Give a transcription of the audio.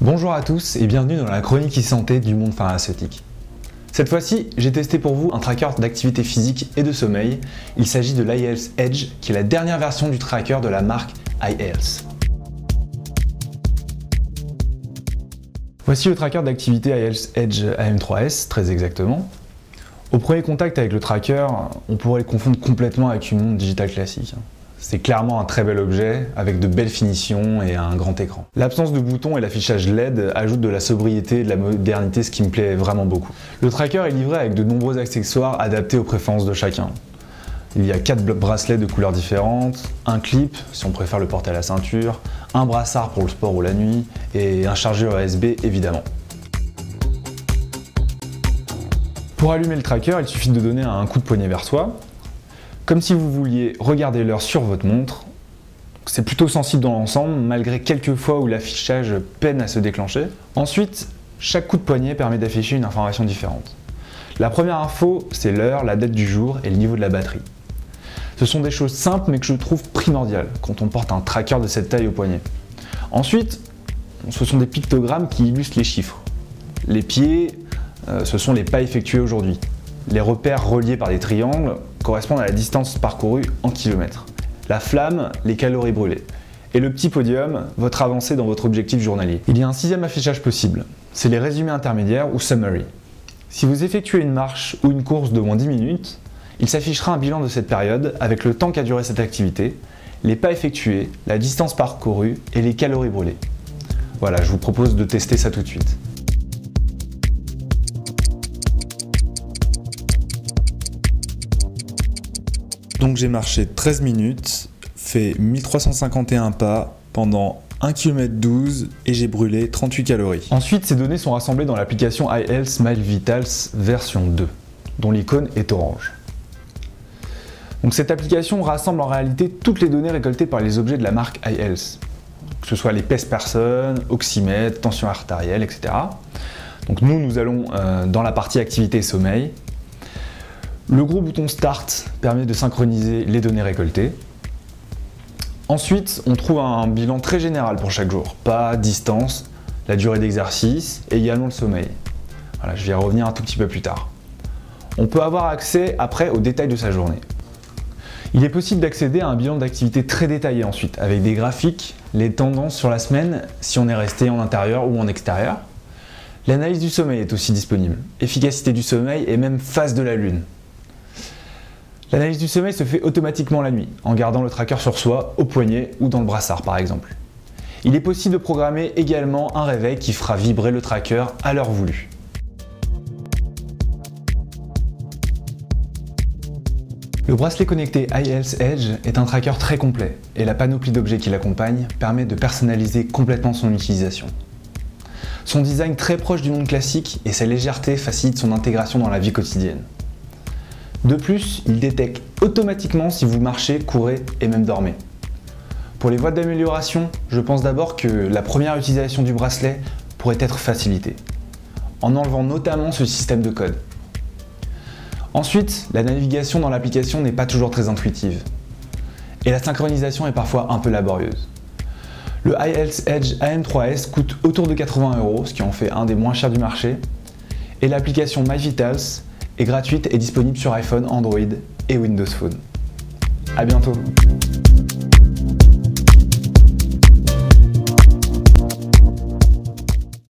Bonjour à tous et bienvenue dans la chronique e-santé du monde pharmaceutique. Cette fois-ci, j'ai testé pour vous un tracker d'activité physique et de sommeil. Il s'agit de l'iHealth Edge, qui est la dernière version du tracker de la marque iHealth. Voici le tracker d'activité iHealth Edge AM3S, très exactement. Au premier contact avec le tracker, on pourrait le confondre complètement avec une montre digitale classique. C'est clairement un très bel objet, avec de belles finitions et un grand écran. L'absence de boutons et l'affichage LED ajoutent de la sobriété et de la modernité, ce qui me plaît vraiment beaucoup. Le tracker est livré avec de nombreux accessoires adaptés aux préférences de chacun. Il y a 4 bracelets de couleurs différentes, un clip si on préfère le porter à la ceinture, un brassard pour le sport ou la nuit et un chargeur USB évidemment. Pour allumer le tracker, il suffit de donner un coup de poignet vers soi, comme si vous vouliez regarder l'heure sur votre montre. C'est plutôt sensible dans l'ensemble, malgré quelques fois où l'affichage peine à se déclencher. Ensuite, chaque coup de poignet permet d'afficher une information différente. La première info, c'est l'heure, la date du jour et le niveau de la batterie. Ce sont des choses simples mais que je trouve primordiales quand on porte un tracker de cette taille au poignet. Ensuite, ce sont des pictogrammes qui illustrent les chiffres. Les pieds, ce sont les pas effectués aujourd'hui. Les repères reliés par des triangles correspondent à la distance parcourue en kilomètres. La flamme, les calories brûlées. Et le petit podium, votre avancée dans votre objectif journalier. Il y a un sixième affichage possible, c'est les résumés intermédiaires ou summary. Si vous effectuez une marche ou une course d'au moins 10 minutes, il s'affichera un bilan de cette période avec le temps qu'a duré cette activité, les pas effectués, la distance parcourue et les calories brûlées. Voilà, je vous propose de tester ça tout de suite. Donc j'ai marché 13 minutes, fait 1351 pas pendant 1 km 12 et j'ai brûlé 38 calories. Ensuite, ces données sont rassemblées dans l'application iHealth Smile Vitals version 2, dont l'icône est orange. Donc cette application rassemble en réalité toutes les données récoltées par les objets de la marque iHealth, que ce soit les pèse personnes, oxymètre, tension artérielle, etc. Donc nous allons dans la partie activité et sommeil. Le gros bouton Start permet de synchroniser les données récoltées. Ensuite, on trouve un bilan très général pour chaque jour. Pas, distance, la durée d'exercice et également le sommeil. Voilà, je vais y revenir un tout petit peu plus tard. On peut avoir accès après aux détails de sa journée. Il est possible d'accéder à un bilan d'activité très détaillé ensuite, avec des graphiques, les tendances sur la semaine, si on est resté en intérieur ou en extérieur. L'analyse du sommeil est aussi disponible, efficacité du sommeil et même phase de la lune. L'analyse du sommeil se fait automatiquement la nuit, en gardant le tracker sur soi, au poignet ou dans le brassard par exemple. Il est possible de programmer également un réveil qui fera vibrer le tracker à l'heure voulue. Le bracelet connecté iHealth Edge est un tracker très complet et la panoplie d'objets qui l'accompagne permet de personnaliser complètement son utilisation. Son design très proche du monde classique et sa légèreté facilitent son intégration dans la vie quotidienne. De plus, il détecte automatiquement si vous marchez, courez et même dormez. Pour les voies d'amélioration, je pense d'abord que la première utilisation du bracelet pourrait être facilitée, en enlevant notamment ce système de code. Ensuite, la navigation dans l'application n'est pas toujours très intuitive, et la synchronisation est parfois un peu laborieuse. Le iHealth Edge AM3S coûte autour de 80 €, ce qui en fait un des moins chers du marché, et l'application MyVitals est gratuite et disponible sur iPhone, Android et Windows Phone. À bientôt!